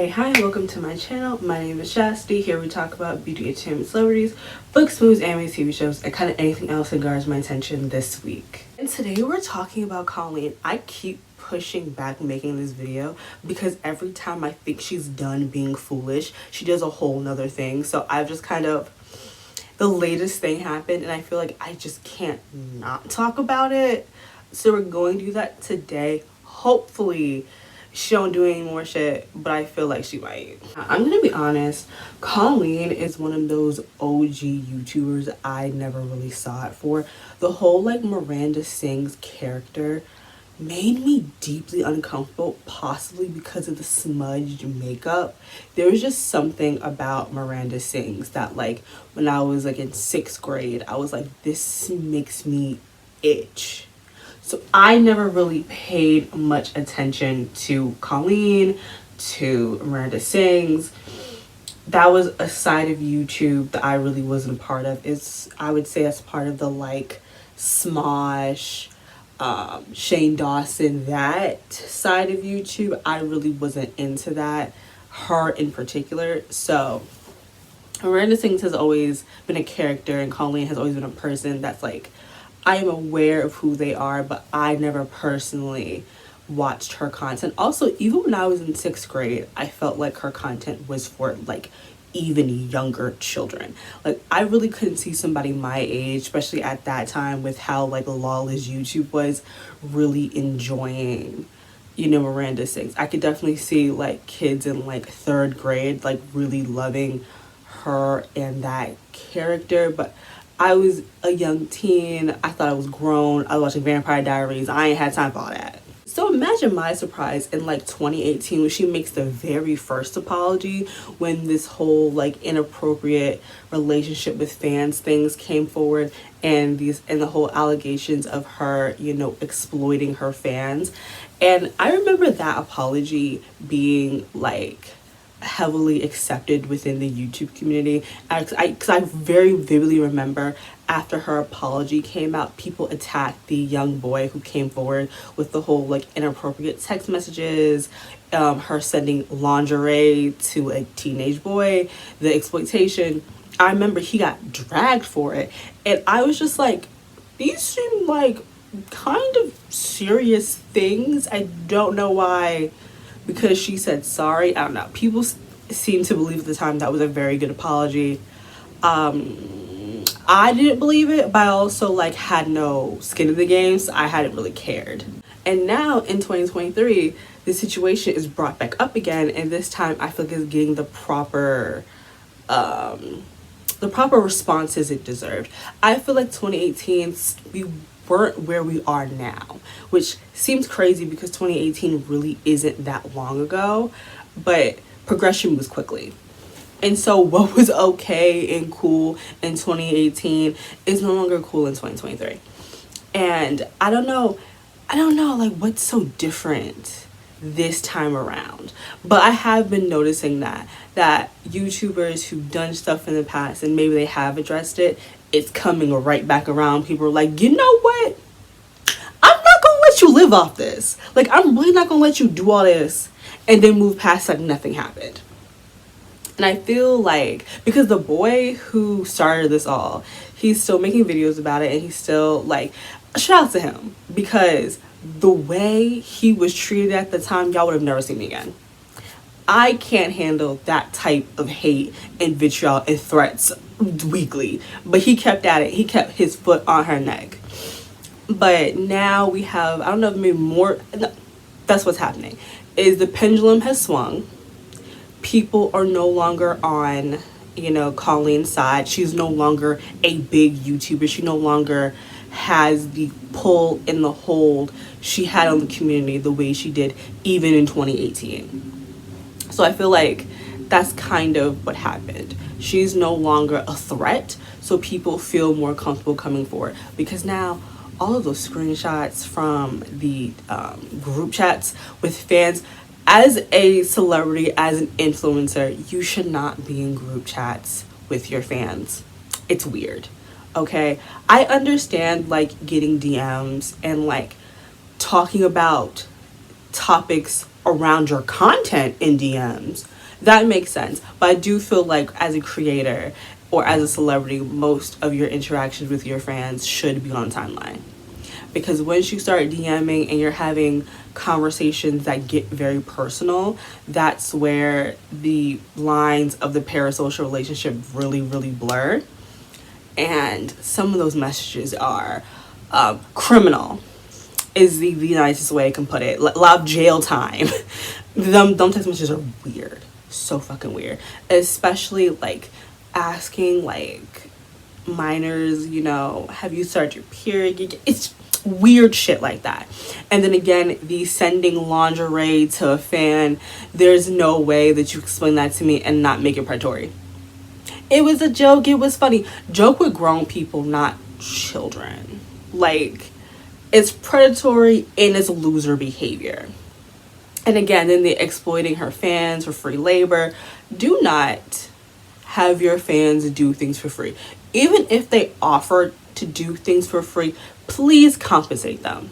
Hi, welcome to my channel. My name is Shasti. Here we talk about beauty, entertainment, celebrities, books, movies, anime, TV shows, and kind of anything else that garners my attention this week. And today we're talking about Colleen. I keep pushing back making this video because every time I think she's done being foolish, she does a whole nother thing. So I've just the latest thing happened and I feel like I just can't not talk about it. So we're going to do that today. Hopefully she don't do any more shit, but I feel like she might. I'm gonna be honest, Colleen is one of those OG YouTubers I never really saw it for. The whole Miranda Sings character made me deeply uncomfortable, possibly because of the smudged makeup. There was just something about Miranda Sings that when I was in 6th grade, I was like, this makes me itch. So I never really paid much attention to Colleen, to Miranda Sings. That was a side of YouTube that I really wasn't a part of. I would say as part of the Smosh, Shane Dawson, that side of YouTube. I really wasn't into that, her in particular. So Miranda Sings has always been a character and Colleen has always been a person that's I am aware of who they are, but I never personally watched her content. Also, even when I was in 6th grade, I felt like her content was for even younger children. I really couldn't see somebody my age, especially at that time with how lawless YouTube was, really enjoying Miranda Sings. I could definitely see kids in 3rd grade really loving her and that character, but I was a young teen. I thought I was grown. I was watching Vampire Diaries. I ain't had time for all that. So imagine my surprise in 2018 when she makes the very first apology, when this whole inappropriate relationship with fans things came forward, and the whole allegations of her exploiting her fans. And I remember that apology being heavily accepted within the YouTube community, because I very vividly remember after her apology came out, people attacked the young boy who came forward with the whole inappropriate text messages, her sending lingerie to a teenage boy, the exploitation. I remember he got dragged for it, and I was just these seem kind of serious things. I don't know why. Because she said sorry, I don't know. People seem to believe at the time that was a very good apology. I didn't believe it, but I also had no skin in the game, so I hadn't really cared. And now in 2023, the situation is brought back up again, and this time I feel like it's getting the proper responses it deserved. I feel like 2018 we weren't where we are now, which seems crazy because 2018 really isn't that long ago, but progression moves quickly. And so what was okay and cool in 2018 is no longer cool in 2023. And I don't know what's so different this time around. But I have been noticing that YouTubers who've done stuff in the past and maybe they have addressed it, it's coming right back around. People are like, you know what? I'm not gonna let you live off this. I'm really not gonna let you do all this and then move past nothing happened. And I feel because the boy who started this all, he's still making videos about it, and he's still shout out to him, because the way he was treated at the time, y'all would have never seen me again. I can't handle that type of hate and vitriol and threats weekly. But he kept at it. He kept his foot on her neck. But now we have, I don't know, maybe more. No, that's what's happening. Is the pendulum has swung. People are no longer on, Colleen's side. She's no longer a big YouTuber. She no longer has the pull and the hold she had on the community the way she did even in 2018. So I feel like that's kind of what happened. She's no longer a threat, so people feel more comfortable coming forward, because now all of those screenshots from the group chats with fans, as a celebrity, as an influencer, you should not be in group chats with your fans. It's weird. Okay, I understand getting DMs and talking about topics around your content in DMs, That makes sense. But I do feel like as a creator or as a celebrity, most of your interactions with your fans should be on timeline. Because once you start DMing and you're having conversations that get very personal, that's where the lines of the parasocial relationship really, really blur. And some of those messages are criminal, is the nicest way I can put it. A lot of jail time. Them text messages are weird. So fucking weird. Especially like asking like minors, you know, have you started your period? It's weird shit like that. And then again, the sending lingerie to a fan, there's no way that you explain that to me and not make it predatory. It was a joke, it was funny. Joke with grown people, not children. Like, it's predatory and it's loser behavior. And again, then they're exploiting her fans for free labor. Do not have your fans do things for free. Even if they offer to do things for free, please compensate them.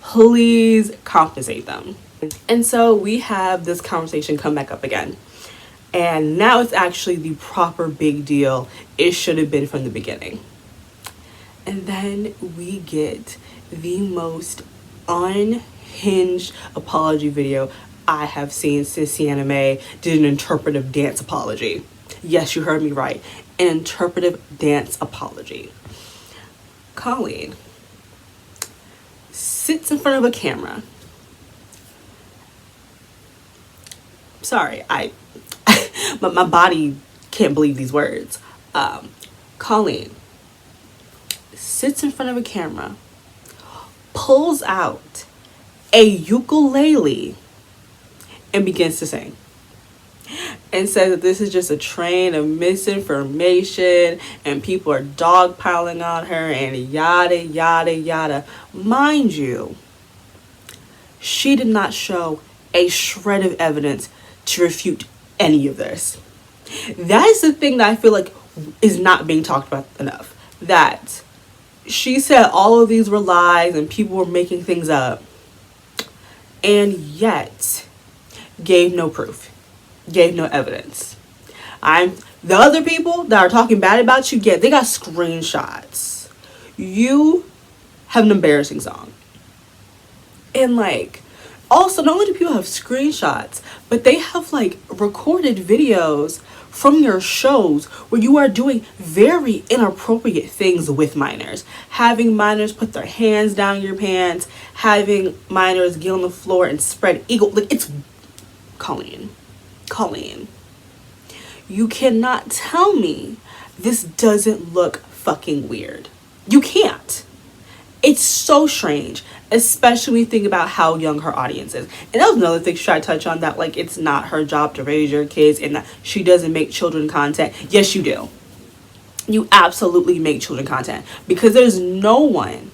Please compensate them. And so we have this conversation come back up again. And now it's actually the proper big deal it should have been from the beginning. And then we get the most unhinged apology video I have seen since Sienna Mae did an interpretive dance apology. Yes, you heard me right. An interpretive dance apology. Colleen sits in front of a camera. Sorry, but my body can't believe these words. Colleen sits in front of a camera, pulls out a ukulele, and begins to sing. And says that this is just a train of misinformation and people are dogpiling on her and yada, yada, yada. Mind you, she did not show a shred of evidence to refute any of this. That is the thing that I feel like is not being talked about enough. That she said all of these were lies and people were making things up, and yet gave no proof, gave no evidence. The other people that are talking bad about you, yeah, they got screenshots. You have an embarrassing song. And like, also, not only do people have screenshots, but they have like recorded videos from your shows where you are doing very inappropriate things with minors. Having minors put their hands down your pants, having minors get on the floor and spread eagle. Like, it's Colleen. You cannot tell me this doesn't look fucking weird. You can't. It's so strange, especially when you think about how young her audience is. And that was another thing she tried to touch on, that like it's not her job to raise your kids and that she doesn't make children content. Yes, you do. You absolutely make children content, because there's no one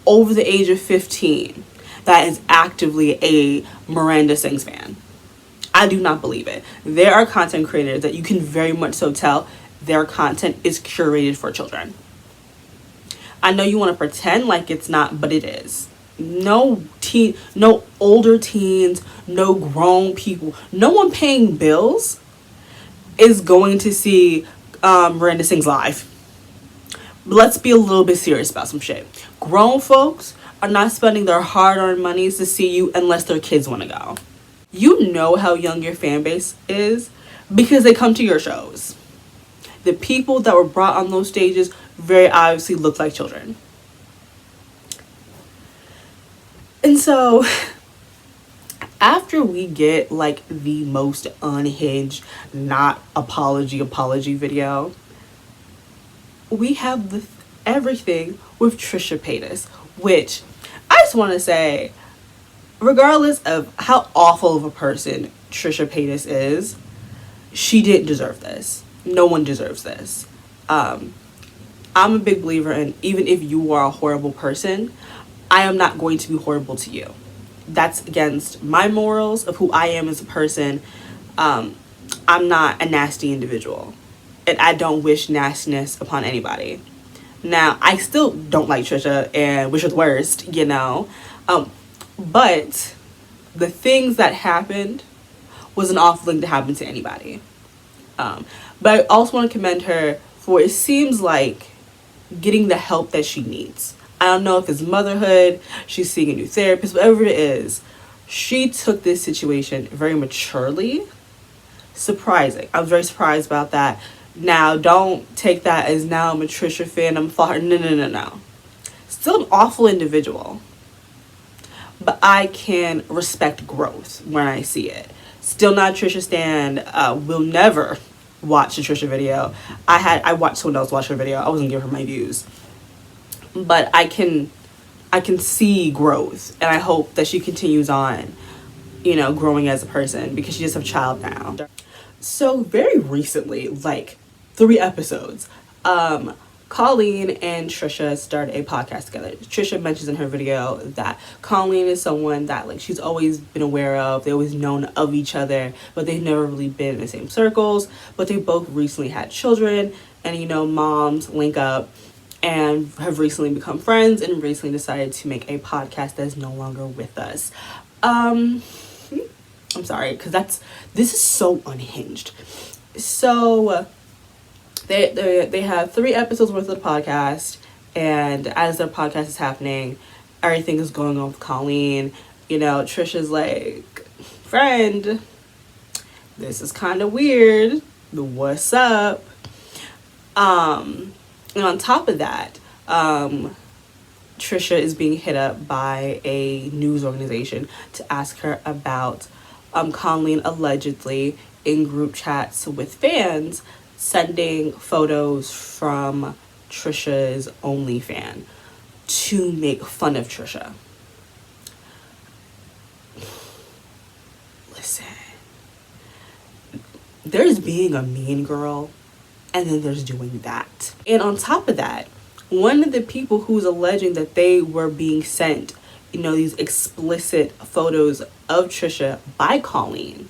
over the age of 15 that is actively a Miranda Sings fan. I do not believe it. There are content creators that you can very much so tell their content is curated for children. I know you want to pretend like it's not, but it is. No older teens, no grown people, no one paying bills is going to see Miranda Sings live. But let's be a little bit serious about some shit. Grown folks are not spending their hard-earned monies to see you unless their kids want to go. You know how young your fan base is because they come to your shows. The people that were brought on those stages very obviously look like children. And so after we get like the most unhinged, not apology video, we have everything with Trisha Paytas, which I just want to say, regardless of how awful of a person Trisha Paytas is, she didn't deserve this. No one deserves this. I'm a big believer in, even if you are a horrible person, I am not going to be horrible to you. That's against my morals of who I am as a person. I'm not a nasty individual, and I don't wish nastiness upon anybody. Now, I still don't like Trisha and wish her the worst, you know. But the things that happened was an awful thing to happen to anybody. But I also want to commend her for, it seems like, getting the help that she needs. I don't know if it's motherhood, she's seeing a new therapist, whatever it is. She took this situation very maturely. Surprising. I was very surprised about that. Now, don't take that as now I'm a Trisha fan, I'm for her. No. Still an awful individual. But I can respect growth when I see it. Still not Trisha stan. Will never watch a Trisha video. I watched someone else watch her video. I wasn't giving her my views. But I can see growth, and I hope that she continues on, growing as a person, because she just has a child now. So very recently, like 3 episodes, Colleen and Trisha started a podcast together. Trisha mentions in her video that Colleen is someone that, like, she's always been aware of. They always known of each other, but they've never really been in the same circles. But they both recently had children, and moms link up and have recently become friends and recently decided to make a podcast that is no longer with us. I'm sorry, because this is so unhinged. So they have 3 episodes worth of the podcast, and as their podcast is happening, everything is going on with Colleen. Trisha's like, friend, this is kind of weird. What's up? And on top of that, Trisha is being hit up by a news organization to ask her about Colleen allegedly in group chats with fans sending photos from Trisha's OnlyFans to make fun of Trisha. Listen, there's being a mean girl, and then there's doing that. And on top of that, one of the people who's alleging that they were being sent, these explicit photos of Trisha by Colleen,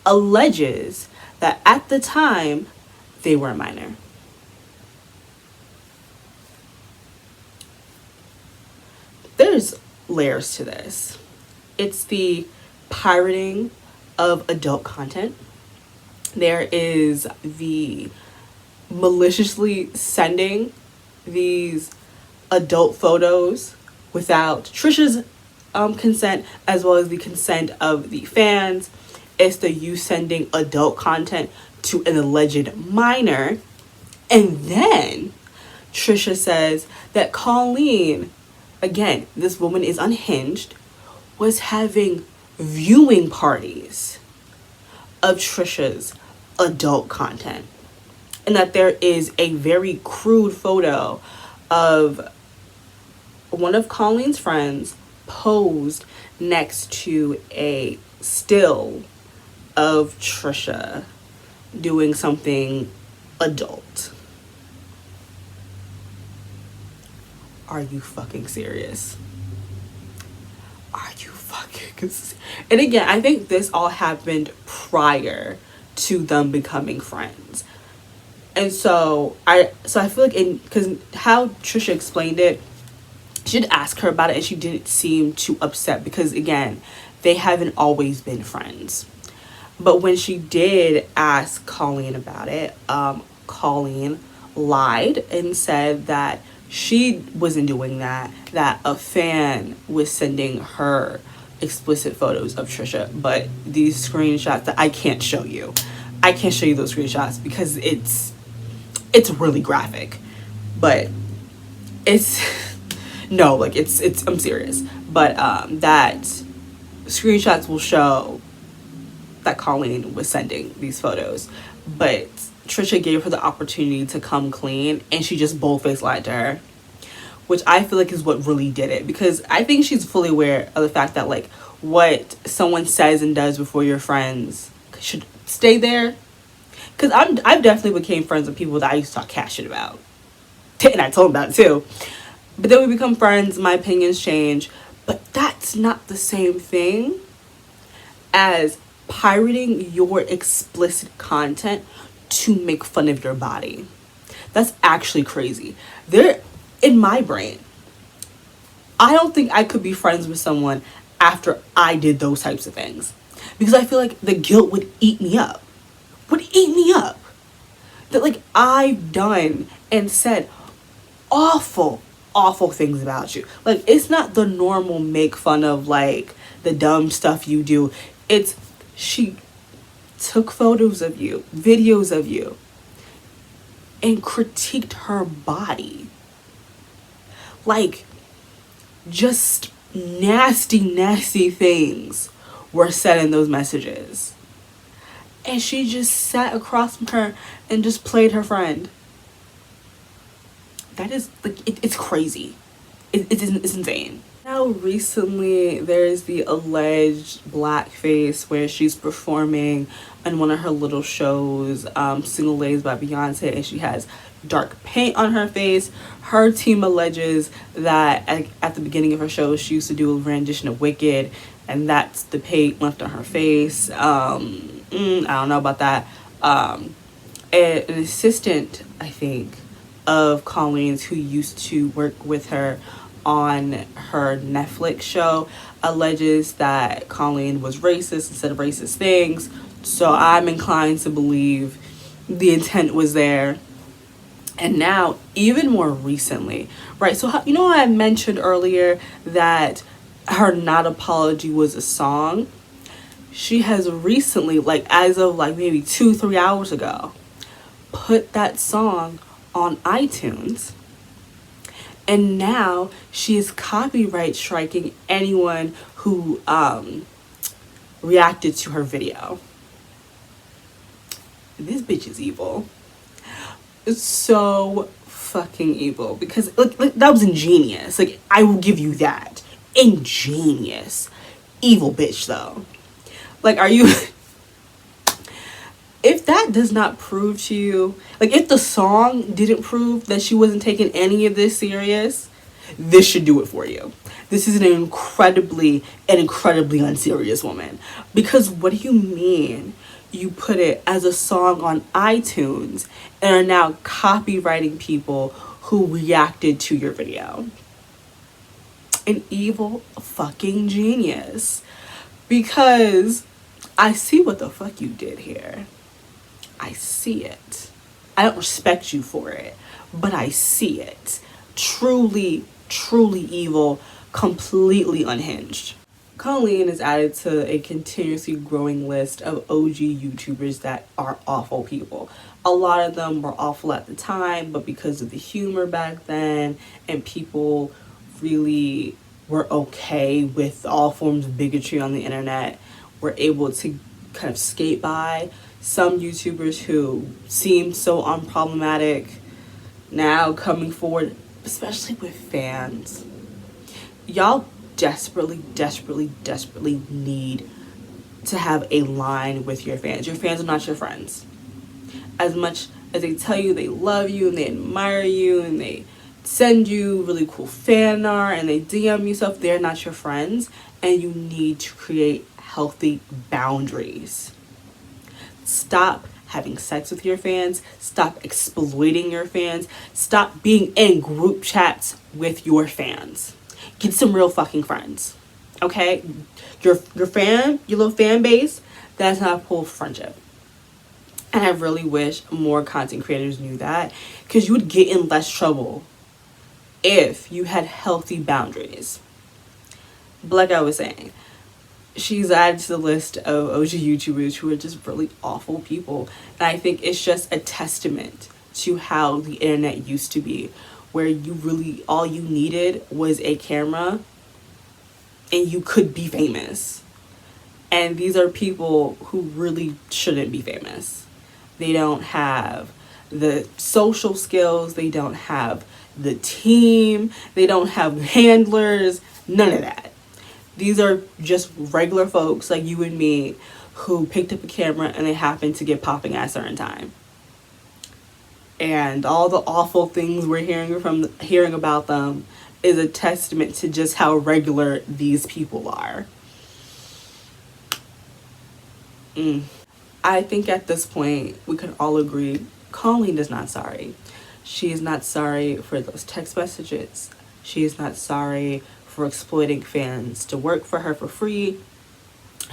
alleges that at the time, they were a minor. There's layers to this. It's the pirating of adult content. There is the maliciously sending these adult photos without Trisha's consent, as well as the consent of the fans. It's the you sending adult content to an alleged minor. And then Trisha says that Colleen, again, this woman is unhinged, was having viewing parties of Trisha's adult content. And that there is a very crude photo of one of Colleen's friends posed next to a still of Trisha doing something adult. Are you fucking serious? Are you fucking... And again, I think this all happened prior to them becoming friends. And so I feel like, because how Trisha explained it, she did ask her about it and she didn't seem too upset, because again, they haven't always been friends. But when she did ask Colleen about it, Colleen lied and said that she wasn't doing that a fan was sending her explicit photos of Trisha. But these screenshots that I can't show you those screenshots because it's really graphic. But it's no, like it's I'm serious. But that screenshots will show that Colleen was sending these photos, but Trisha gave her the opportunity to come clean, and she just bold-faced lied to her, which I feel like is what really did it, because I think she's fully aware of the fact that, like, what someone says and does before you're friends should stay there. Because I've definitely became friends with people that I used to talk cash shit about, and I told them about it too. But then we become friends, my opinions change, but that's not the same thing as pirating your explicit content to make fun of your body. That's actually crazy. In my brain, I don't think I could be friends with someone after I did those types of things. because I feel like the guilt would eat me up. Would eat me up. That like I've done and said awful, awful things about you. Like it's not the normal make fun of like the dumb stuff you do. It's she took photos of you, videos of you, and critiqued her body. Like just nasty, nasty things were said in those messages. And she just sat across from her and just played her friend. That is like it's crazy. It's insane. Now recently there's the alleged blackface where she's performing on one of her little shows, Single Ladies by Beyonce, and she has dark paint on her face. Her team alleges that at the beginning of her show she used to do a rendition of Wicked, and that's the paint left on her face. I don't know about that. An assistant, I think, of Colleen's who used to work with her on her Netflix show alleges that Colleen was racist and said racist things. So I'm inclined to believe the intent was there. And now, even more recently, right? So, you know, I mentioned earlier that her not apology was a song. She has recently, like as of like maybe 2-3 hours ago, put that song on iTunes. And now she is copyright striking anyone who reacted to her video. This bitch is evil. It's so fucking evil because like that was ingenious. Like I will give you that. Ingenious. Evil bitch though. Like are you if that does not prove to you, like if the song didn't prove that she wasn't taking any of this serious, this should do it for you. This is an incredibly unserious woman. Because what do you mean you put it as a song on iTunes and are now copywriting people who reacted to your video? An evil fucking genius. Because I see what the fuck you did here. I see it. I don't respect you for it, but I see it. Truly, truly evil, completely unhinged. Colleen is added to a continuously growing list of OG YouTubers that are awful people. A lot of them were awful at the time, but because of the humor back then and people really were okay with all forms of bigotry on the internet, were able to kind of skate by. Some YouTubers who seemed so unproblematic now coming forward, especially with fans. Y'all desperately need to have a line with your fans. Your fans are not your friends. As much as they tell you they love you and they admire you and they send you really cool fan art and they DM you stuff, they're not your friends, and you need to create healthy boundaries. Stop having sex with your fans. Stop exploiting your fans. Stop being in group chats with your fans. Get some real fucking friends. Okay? Your little fan base, that's not a full friendship. And I really wish more content creators knew that, because you would get in less trouble if you had healthy boundaries. But like I was saying, she's added to the list of OG YouTubers who are just really awful people. And I think it's just a testament to how the internet used to be, where you really, all you needed was a camera and you could be famous. And these are people who really shouldn't be famous. They don't have the social skills, they don't have the team, they don't have handlers, none of that. These are just regular folks like you and me who picked up a camera and they happened to get popping at a certain time. And all the awful things we're hearing about them is a testament to just how regular these people are. I think at this point we can all agree Colleen is not sorry. She is not sorry for those text messages. She is not sorry for exploiting fans to work for her for free.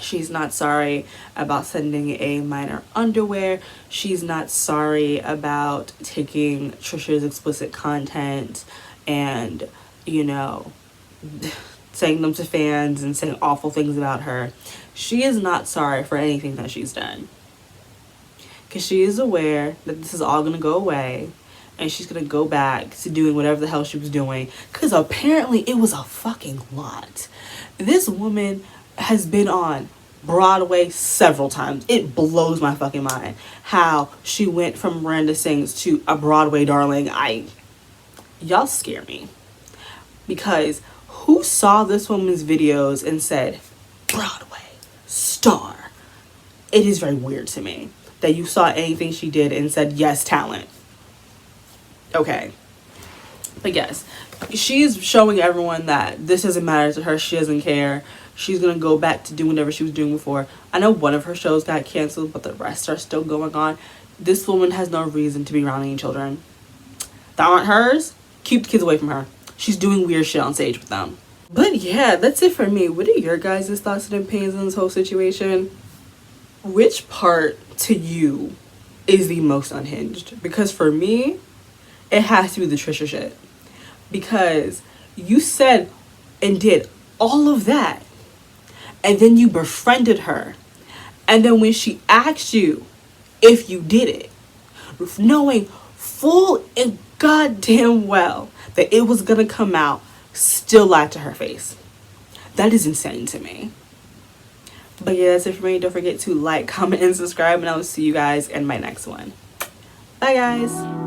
She's not sorry about sending a minor underwear. She's not sorry about taking Trisha's explicit content and, you know, saying them to fans and saying awful things about her. She is not sorry for anything that she's done. Because she is aware that this is all going to go away. And she's going to go back to doing whatever the hell she was doing. Because apparently it was a fucking lot. This woman has been on Broadway several times. It blows my fucking mind how she went from Miranda Sings to a Broadway darling. Y'all scare me. Because who saw this woman's videos and said, Broadway star? It is very weird to me that you saw anything she did and said, yes, talent. Okay. But yes, she's showing everyone that this doesn't matter to her. She doesn't care. She's going to go back to doing whatever she was doing before. I know one of her shows got canceled, but the rest are still going on. This woman has no reason to be around any children that aren't hers. Keep the kids away from her. She's doing weird shit on stage with them. But yeah, that's it for me. What are your guys' thoughts and opinions on this whole situation? Which part to you is the most unhinged? Because for me, it has to be the Trisha shit. Because you said and did all of that, and then you befriended her, and then when she asked you if you did it, knowing full and goddamn well that it was gonna come out, still lied to her face. That is insane to me. But yeah, that's it for me. Don't forget to like, comment, and subscribe, and I will see you guys in my next one. Bye guys.